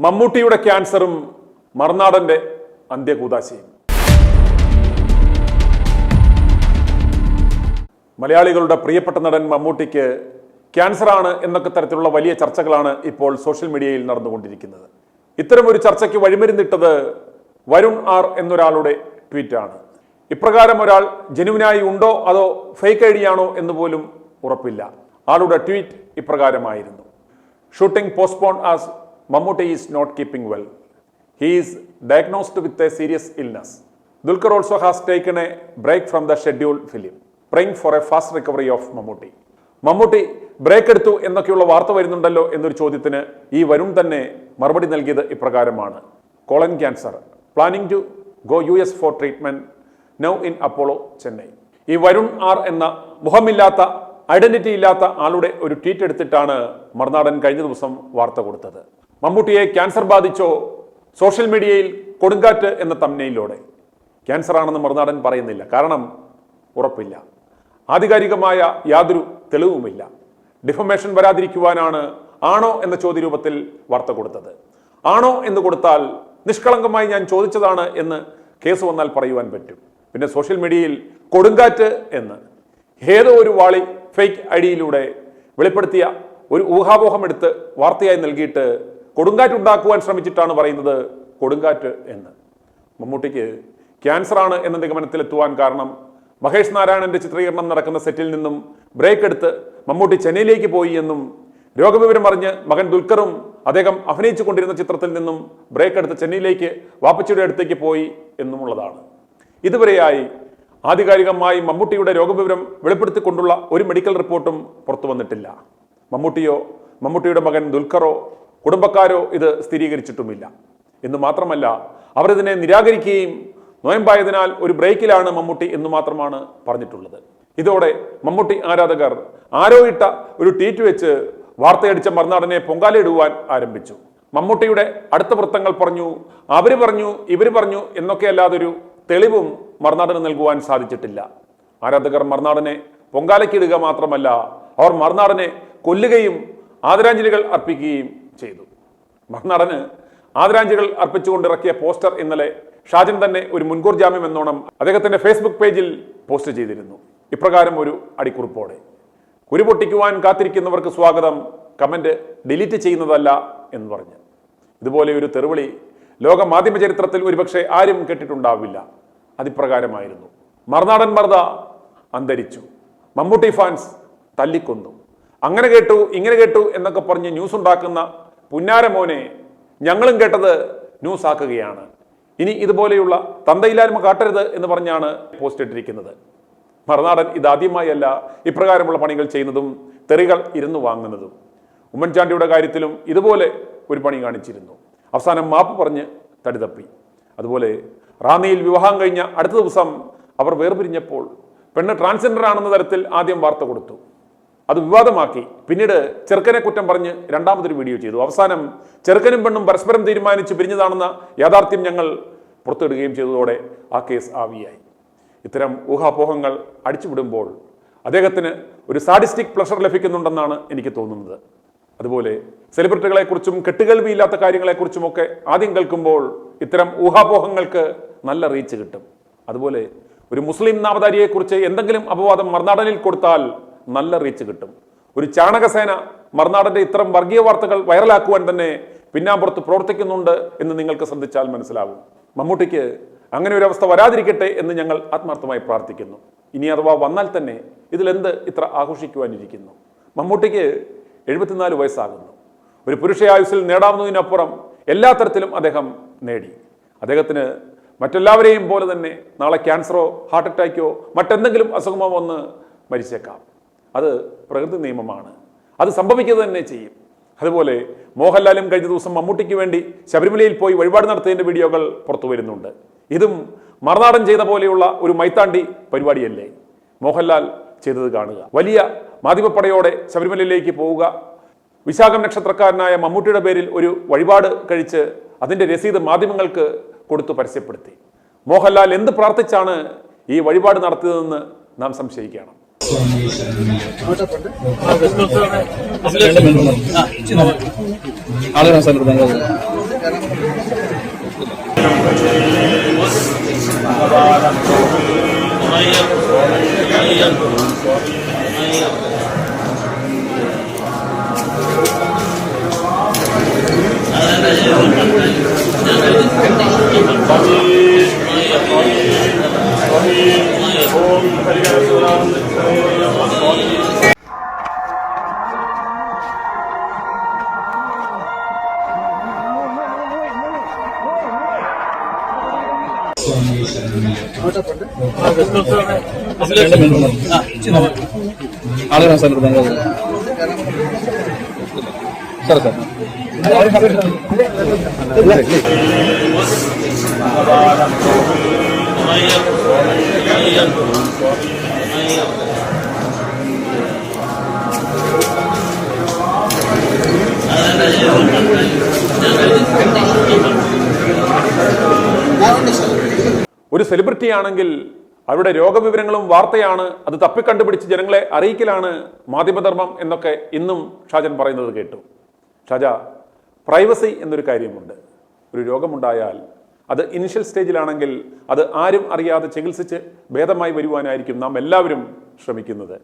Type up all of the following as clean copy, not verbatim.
മമ്മൂട്ടിയുടെ ക്യാൻസറും മറുനാടന്റെ അന്ത്യകൂദാശയും. മലയാളികളുടെ പ്രിയപ്പെട്ട നടൻ മമ്മൂട്ടിക്ക് ക്യാൻസറാണ് എന്നൊക്കെ തരത്തിലുള്ള വലിയ ചർച്ചകളാണ് ഇപ്പോൾ സോഷ്യൽ മീഡിയയിൽ നടന്നുകൊണ്ടിരിക്കുന്നത്. ഇത്തരമൊരു ചർച്ചയ്ക്ക് വഴിമരുന്നിട്ടത് വരുൺ ആർ എന്നൊരാളുടെ ട്വീറ്റാണ്. ഇപ്രകാരം ഒരാൾ ജെനുവിനായി ഉണ്ടോ അതോ ഫേക്ക് ഐഡി ആണോ എന്ന് പോലും ഉറപ്പില്ല. ആളുടെ ട്വീറ്റ് ഇപ്രകാരമായിരുന്നു: shooting postpone as Mammootty is not keeping well. He is diagnosed with a serious illness. Dulquer also has taken a break from the schedule film. Praying for a fast recovery of Mammootty. Mammootty break എടുത്തു എന്നൊക്കെയുള്ള വാർത്ത വരുന്നുണ്ടല്ലോ എന്നൊരു ചോദ്യത്തിന് ഈ വരുൺ തന്നെ മറുപടി നൽകിയത് ഇപ്രകാരമാണ്: colon cancer, planning to go US for treatment, now in Apollo, Chennai. ഈ വരുൺ ആർ എന്ന മുഖമില്ലാത്ത, ഐഡന്റിറ്റി ഇല്ലാത്ത ആളുടെ ഒരു ട്വീറ്റ് എടുത്തിട്ടാണ് മറുനാടൻ കഴിഞ്ഞ ദിവസം വാർത്ത കൊടുത്തത്. മമ്മൂട്ടിയെ ക്യാൻസർ ബാധിച്ചോ? സോഷ്യൽ മീഡിയയിൽ കൊടുങ്കാറ്റ് എന്ന തംബ്നെയിലോടെ. ക്യാൻസർ ആണെന്ന് മറുനാടൻ പറയുന്നില്ല, കാരണം ഉറപ്പില്ല. ആധികാരികമായ യാതൊരു തെളിവുമില്ല. ഡിഫമേഷൻ വരാതിരിക്കുവാനാണ് ആണോ എന്ന ചോദ്യരൂപത്തിൽ വാർത്ത കൊടുത്തത്. ആണോ എന്ന് കൊടുത്താൽ നിഷ്കളങ്കമായി ഞാൻ ചോദിച്ചതാണ് എന്ന് കേസ് വന്നാൽ പറയുവാൻ പറ്റും. പിന്നെ സോഷ്യൽ മീഡിയയിൽ കൊടുങ്കാറ്റ് എന്ന് ഏതോ ഒരു വാളി ഫേക്ക് ഐഡിയിലൂടെ വെളിപ്പെടുത്തിയ ഒരു ഊഹാപോഹം എടുത്ത് വാർത്തയായി നൽകിയിട്ട് കൊടുങ്കാറ്റ് ഉണ്ടാക്കുവാൻ ശ്രമിച്ചിട്ടാണ് പറയുന്നത് കൊടുങ്കാറ്റ് എന്ന്. മമ്മൂട്ടിക്ക് ക്യാൻസർ ആണ് എന്ന നിഗമനത്തിലെത്തുവാൻ കാരണം മഹേഷ് നാരായണന്റെ ചിത്രീകരണം നടക്കുന്ന സെറ്റിൽ നിന്നും ബ്രേക്ക് എടുത്ത് മമ്മൂട്ടി ചെന്നൈയിലേക്ക് പോയി എന്നും, രോഗവിവരം അറിഞ്ഞ് മകൻ ദുൽഖറും അദ്ദേഹം അഭിനയിച്ചു കൊണ്ടിരുന്ന ചിത്രത്തിൽ നിന്നും ബ്രേക്ക് എടുത്ത് ചെന്നൈയിലേക്ക് വാപ്പച്ചിയുടെ അടുത്തേക്ക് പോയി എന്നുമുള്ളതാണ്. ഇതുവരെയായി ആധികാരികമായി മമ്മൂട്ടിയുടെ രോഗവിവരം വെളിപ്പെടുത്തിക്കൊണ്ടുള്ള ഒരു മെഡിക്കൽ റിപ്പോർട്ടും പുറത്തു വന്നിട്ടില്ല. മമ്മൂട്ടിയോ മമ്മൂട്ടിയുടെ മകൻ ദുൽഖറോ കുടുംബക്കാരോ ഇത് സ്ഥിരീകരിച്ചിട്ടുമില്ല. എന്ന് മാത്രമല്ല, അവർ ഇതിനെ നിരാകരിക്കുകയും നോയമ്പായതിനാൽ ഒരു ബ്രേക്കിലാണ് മമ്മൂട്ടി എന്ന് മാത്രമാണ് പറഞ്ഞിട്ടുള്ളത്. ഇതോടെ മമ്മൂട്ടി ആരാധകർ ആരോ ഇട്ട ഒരു ട്വീറ്റ് വെച്ച് വാർത്തയടിച്ച മറുനാടനെ പൊങ്കാലയിടുവാൻ ആരംഭിച്ചു. മമ്മൂട്ടിയുടെ അടുത്ത വൃത്തങ്ങൾ പറഞ്ഞു, അവര് പറഞ്ഞു, ഇവര് പറഞ്ഞു എന്നൊക്കെ അല്ലാതൊരു തെളിവും മറുനാടന് നൽകുവാൻ സാധിച്ചിട്ടില്ല. ആരാധകർ മറുനാടനെ പൊങ്കാലയ്ക്കിടുക മാത്രമല്ല, അവർ മറുനാടനെ കൊല്ലുകയും ആദരാഞ്ജലികൾ അർപ്പിക്കുകയും ചെയ്തു. മറുനാടന് ആദരാഞ്ജലികൾ അർപ്പിച്ചുകൊണ്ടിറക്കിയ പോസ്റ്റർ ഇന്നലെ ഷാജൻ തന്നെ ഒരു മുൻകൂർ ജാമ്യം എന്നോണം അദ്ദേഹത്തിന്റെ ഫേസ്ബുക്ക് പേജിൽ പോസ്റ്റ് ചെയ്തിരുന്നു. ഇപ്രകാരം ഒരു അടിക്കുറിപ്പോടെ: കുരുപൊട്ടിക്കുവാൻ കാത്തിരിക്കുന്നവർക്ക് സ്വാഗതം, കമന്റ് ഡിലീറ്റ് ചെയ്യുന്നതല്ല എന്ന് പറഞ്ഞ്. ഇതുപോലെ ഒരു തെറിവിളി ലോക മാധ്യമ ചരിത്രത്തിൽ ഒരുപക്ഷെ ആരും കേട്ടിട്ടുണ്ടാവില്ല. അതിപ്രകാരമായിരുന്നു: മറുനാടൻ മർദ അന്തരിച്ചു, മമ്മൂട്ടി ഫാൻസ് തല്ലിക്കൊന്നു, അങ്ങനെ കേട്ടു ഇങ്ങനെ കേട്ടു എന്നൊക്കെ പറഞ്ഞ് ന്യൂസ് ഉണ്ടാക്കുന്ന പുന്നാരമോനെ ഞങ്ങളും കേട്ടത് ന്യൂസ് ആക്കുകയാണ്. ഇനി ഇതുപോലെയുള്ള തന്തയില്ലായ്മ കാട്ടരുത് എന്ന് പറഞ്ഞാണ് പോസ്റ്റ് ഇട്ടിരിക്കുന്നത്. മറുനാടൻ ഇതാദ്യമായല്ല ഇപ്രകാരമുള്ള പണികൾ ചെയ്യുന്നതും തെറികൾ ഇരുന്നു വാങ്ങുന്നതും. ഉമ്മൻചാണ്ടിയുടെ കാര്യത്തിലും ഇതുപോലെ ഒരു പണി കാണിച്ചിരുന്നു. അവസാനം മാപ്പ് പറഞ്ഞ് തടിതപ്പി. അതുപോലെ റാന്നിയിൽ വിവാഹം കഴിഞ്ഞ അടുത്ത ദിവസം അവർ വേർപിരിഞ്ഞപ്പോൾ പെണ്ണ് ട്രാൻസ്ജെൻഡർ ആണെന്ന തരത്തിൽ ആദ്യം വാർത്ത കൊടുത്തു. അത് വിവാദമാക്കി. പിന്നീട് ചെറുക്കനെ കുറ്റം പറഞ്ഞ് രണ്ടാമതൊരു വീഡിയോ ചെയ്തു. അവസാനം ചെറുക്കനും പെണ്ണും പരസ്പരം തീരുമാനിച്ച് പിരിഞ്ഞതാണെന്ന യാഥാർത്ഥ്യം ഞങ്ങൾ പുറത്തിടുകയും ചെയ്തതോടെ ആ കേസ് ആവിയായി. ഇത്തരം ഊഹാപോഹങ്ങൾ അടിച്ചുവിടുമ്പോൾ അദ്ദേഹത്തിന് ഒരു സാഡിസ്റ്റിക് പ്ലഷർ ലഭിക്കുന്നുണ്ടെന്നാണ് എനിക്ക് തോന്നുന്നത്. അതുപോലെ സെലിബ്രിറ്റികളെക്കുറിച്ചും കെട്ടുകേൾവിയില്ലാത്ത കാര്യങ്ങളെക്കുറിച്ചുമൊക്കെ ആദ്യം കേൾക്കുമ്പോൾ ഇത്തരം ഊഹാപോഹങ്ങൾക്ക് നല്ല റീച്ച് കിട്ടും. അതുപോലെ ഒരു മുസ്ലിം നാമധാരിയെക്കുറിച്ച് എന്തെങ്കിലും അപവാദം മറുനാടനിൽ കൊടുത്താൽ നല്ല റീച്ച് കിട്ടും. ഒരു ചാണകസേന മറുനാടന്റെ ഇത്തരം വർഗീയ വാർത്തകൾ വൈറലാക്കുവാൻ തന്നെ പിന്നാമ്പുറത്ത് പ്രവർത്തിക്കുന്നുണ്ട് എന്ന് നിങ്ങൾക്ക് ശ്രദ്ധിച്ചാൽ മനസ്സിലാവും. മമ്മൂട്ടിക്ക് അങ്ങനെ ഒരു അവസ്ഥ വരാതിരിക്കട്ടെ എന്ന് ഞങ്ങൾ ആത്മാർത്ഥമായി പ്രാർത്ഥിക്കുന്നു. ഇനി അഥവാ വന്നാൽ തന്നെ ഇതിലെന്ത് ഇത്ര ആഘോഷിക്കുവാനിരിക്കുന്നു? മമ്മൂട്ടിക്ക് 74 വയസ്സാകുന്നു. ഒരു പുരുഷായുസിൽ നേടാവുന്നതിനപ്പുറം എല്ലാ തരത്തിലും അദ്ദേഹം നേടി. അദ്ദേഹത്തിന് മറ്റെല്ലാവരെയും പോലെ തന്നെ നാളെ ക്യാൻസറോ ഹാർട്ട് അറ്റാക്കോ മറ്റെന്തെങ്കിലും അസുഖമോ വന്ന് മരിച്ചേക്കാം. അത് പ്രകൃതി നിയമമാണ്. അത് സംഭവിക്കുക തന്നെ ചെയ്യും. അതുപോലെ മോഹൻലാലും കഴിഞ്ഞ ദിവസം മമ്മൂട്ടിക്ക് വേണ്ടി ശബരിമലയിൽ പോയി വഴിപാട് നടത്തിയതിന്റെ വീഡിയോകൾ പുറത്തു വരുന്നുണ്ട്. ഇതും മറുനാടൻ ചെയ്ത പോലെയുള്ള ഒരു മൈത്താണ്ടി പരിപാടിയല്ലേ മോഹൻലാൽ ചെയ്തത്? കാണുക. വലിയ മാധ്യമപ്പടയോടെ ശബരിമലയിലേക്ക് പോവുക, വിശാഖം നക്ഷത്രക്കാരനായ മമ്മൂട്ടിയുടെ പേരിൽ ഒരു വഴിപാട് കഴിച്ച് അതിന്റെ രസീത് മാധ്യമങ്ങൾക്ക് കൊടുത്തു പരസ്യപ്പെടുത്തി. മോഹൻലാൽ എന്ത് പ്രാർത്ഥിച്ചാണ് ഈ വഴിപാട് നടത്തിയതെന്ന് നാം സംശയിക്കണം. ആളുകൾ ആളുകളാണ് സാർ സാർ സാർ ഒരു സെലിബ്രിറ്റി ആണെങ്കിൽ അവരുടെ രോഗവിവരങ്ങളും വാർത്തയാണ്, അത് തപ്പിക്കണ്ടുപിടിച്ച് ജനങ്ങളെ അറിയിക്കലാണ് മാധ്യമധർമ്മം എന്നൊക്കെ ഇന്നും ഷാജൻ പറയുന്നത് കേട്ടു. ഷാജ, പ്രൈവസി എന്നൊരു കാര്യമുണ്ട്. ഒരു രോഗമുണ്ടായാൽ അത് ഇനിഷ്യൽ സ്റ്റേജിലാണെങ്കിൽ അത് ആരും അറിയാതെ ചികിത്സിച്ച് ഭേദമായി വരുവാനായിരിക്കും നാം എല്ലാവരും ശ്രമിക്കുന്നത്.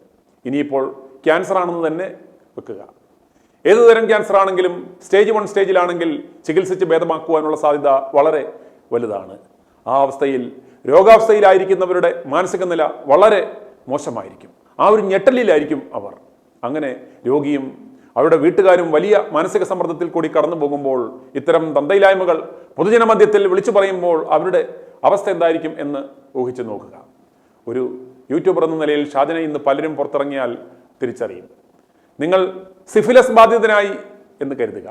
ഇനിയിപ്പോൾ ക്യാൻസർ ആണെന്ന് തന്നെ വെക്കുക. ഏതുതരം ക്യാൻസർ ആണെങ്കിലും സ്റ്റേജ് 1 സ്റ്റേജിലാണെങ്കിൽ ചികിത്സിച്ച് ഭേദമാക്കുവാനുള്ള സാധ്യത വളരെ വലുതാണ്. ആ അവസ്ഥയിൽ രോഗാവസ്ഥയിലായിരിക്കുന്നവരുടെ മാനസിക നില വളരെ മോശമായിരിക്കും. ആ ഒരു ഞെട്ടലിലായിരിക്കും അവർ. അങ്ങനെ രോഗിയും അവരുടെ വീട്ടുകാരും വലിയ മാനസിക സമ്മർദ്ദത്തിൽ കൂടി കടന്നു പോകുമ്പോൾ ഇത്തരം തന്തയില്ലായ്മകൾ പൊതുജനമധ്യത്തിൽ വിളിച്ചു പറയുമ്പോൾ അവരുടെ അവസ്ഥ എന്തായിരിക്കും എന്ന് ഊഹിച്ചു നോക്കുക. ഒരു യൂട്യൂബർ എന്ന നിലയിൽ ഷാജനെ ഇന്ന് പലരും പുറത്തിറങ്ങിയാൽ തിരിച്ചറിയും. നിങ്ങൾ സിഫിലസ് ബാധിതനായി എന്ന് കരുതുക.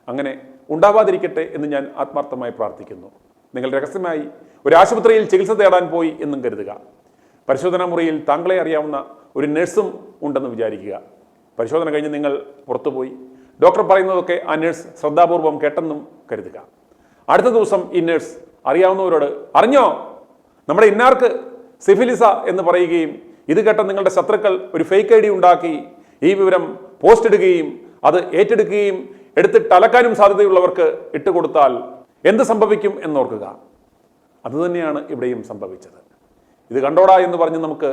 അങ്ങനെ ഉണ്ടാവാതിരിക്കട്ടെ എന്ന് ഞാൻ ആത്മാർത്ഥമായി പ്രാർത്ഥിക്കുന്നു. നിങ്ങൾ രഹസ്യമായി ഒരു ആശുപത്രിയിൽ ചികിത്സ തേടാൻ പോയി എന്നും കരുതുക. പരിശോധനാ മുറിയിൽ താങ്കളെ അറിയാവുന്ന ഒരു നഴ്സും ഉണ്ടെന്ന് വിചാരിക്കുക. പരിശോധന കഴിഞ്ഞ് നിങ്ങൾ പുറത്തുപോയി ഡോക്ടർ പറയുന്നതൊക്കെ ആ നഴ്സ് ശ്രദ്ധാപൂർവം കേട്ടെന്നും കരുതുക. അടുത്ത ദിവസം ഈ നഴ്സ് അറിയാവുന്നവരോട് അറിഞ്ഞോ നമ്മുടെ ഇന്നാർക്ക് സിഫിലിസ എന്ന് പറയുകയും ഇത് കേട്ട നിങ്ങളുടെ ശത്രുക്കൾ ഒരു ഫേക്ക് ID ഉണ്ടാക്കി ഈ വിവരം പോസ്റ്റ് ഇടുകയും അത് ഏറ്റെടുക്കുകയും എടുത്തിട്ട് അലക്കാനും സാധ്യതയുള്ളവർക്ക് ഇട്ടുകൊടുത്താൽ എന്ത് സംഭവിക്കും എന്നോർക്കുക. അതുതന്നെയാണ് ഇവിടെയും സംഭവിച്ചത്. ഇത് കണ്ടോടാ എന്ന് പറഞ്ഞ് നമുക്ക്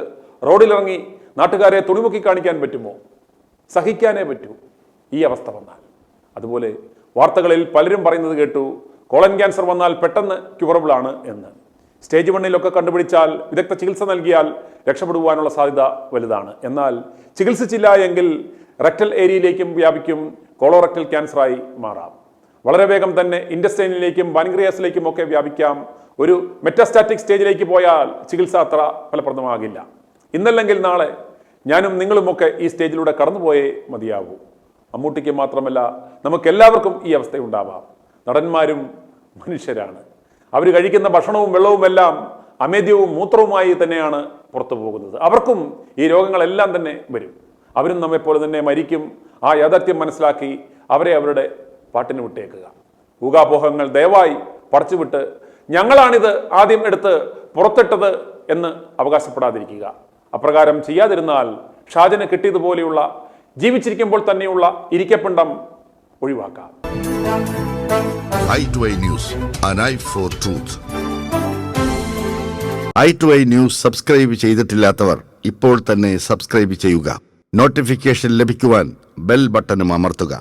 റോഡിലിറങ്ങി നാട്ടുകാരെ തുണിമുക്കി കാണിക്കാൻ പറ്റുമോ? സഹിക്കാനേ പറ്റൂ ഈ അവസ്ഥ വന്നാൽ. അതുപോലെ വാർത്തകളിൽ പലരും പറയുന്നത് കേട്ടു, കോളൻ ക്യാൻസർ വന്നാൽ പെട്ടെന്ന് ക്യൂറബിൾ ആണ് എന്ന്. സ്റ്റേജ് 1 കണ്ടുപിടിച്ചാൽ വിദഗ്ധ ചികിത്സ നൽകിയാൽ രക്ഷപ്പെടുവാനുള്ള സാധ്യത വലുതാണ്. എന്നാൽ ചികിത്സിച്ചില്ല എങ്കിൽ റെക്ടൽ ഏരിയയിലേക്കും വ്യാപിക്കും, കോളോറക്ടൽ ക്യാൻസറായി മാറാം. വളരെ വേഗം തന്നെ ഇൻറ്റസ്റ്റൈനിലേക്കും പാൻക്രിയാസിലേക്കും ഒക്കെ വ്യാപിക്കാം. ഒരു മെറ്റാസ്റ്റാറ്റിക് സ്റ്റേജിലേക്ക് പോയാൽ ചികിത്സ അത്ര ഫലപ്രദമാകില്ല. ഇന്നല്ലെങ്കിൽ നാളെ ഞാനും നിങ്ങളുമൊക്കെ ഈ സ്റ്റേജിലൂടെ കടന്നുപോയേ മതിയാകൂ. മമ്മൂട്ടിക്ക് മാത്രമല്ല നമുക്കെല്ലാവർക്കും ഈ അവസ്ഥയുണ്ടാവാം. നടന്മാരും മനുഷ്യരാണ്. അവർ കഴിക്കുന്ന ഭക്ഷണവും വെള്ളവും എല്ലാം അമേദ്യവും മൂത്രവുമായി തന്നെയാണ് പുറത്തു പോകുന്നത്. അവർക്കും ഈ രോഗങ്ങളെല്ലാം തന്നെ വരും. അവരും നമ്മെപ്പോലെ തന്നെ മരിക്കും. ആ യാഥാർത്ഥ്യം മനസ്സിലാക്കി അവരെ അവരുടെ പാട്ടിന് വിട്ടേക്കുക. ഊഹാപോഹങ്ങൾ ദയവായി പടച്ചുവിട്ട് ഞങ്ങളാണിത് ആദ്യം എടുത്ത് പുറത്തിട്ടത് എന്ന് അവകാശപ്പെടാതിരിക്കുക. അപ്രകാരം ചെയ്യാതിരുന്നാൽ ഷാജന് കിട്ടിയതുപോലെയുള്ള ജീവിച്ചിരിക്കുമ്പോൾ തന്നെയുള്ള ഇരിക്കപ്പിണ്ടം ഒഴിവാക്കാം. i2i News, an eye for truth. i2i News subscribe ചെയ്തിട്ടില്ലാത്തവർ ഇപ്പോൾ തന്നെ സബ്സ്ക്രൈബ് ചെയ്യുക. നോട്ടിഫിക്കേഷൻ ലഭിക്കുവാൻ ബെൽ ബട്ടണും അമർത്തുക.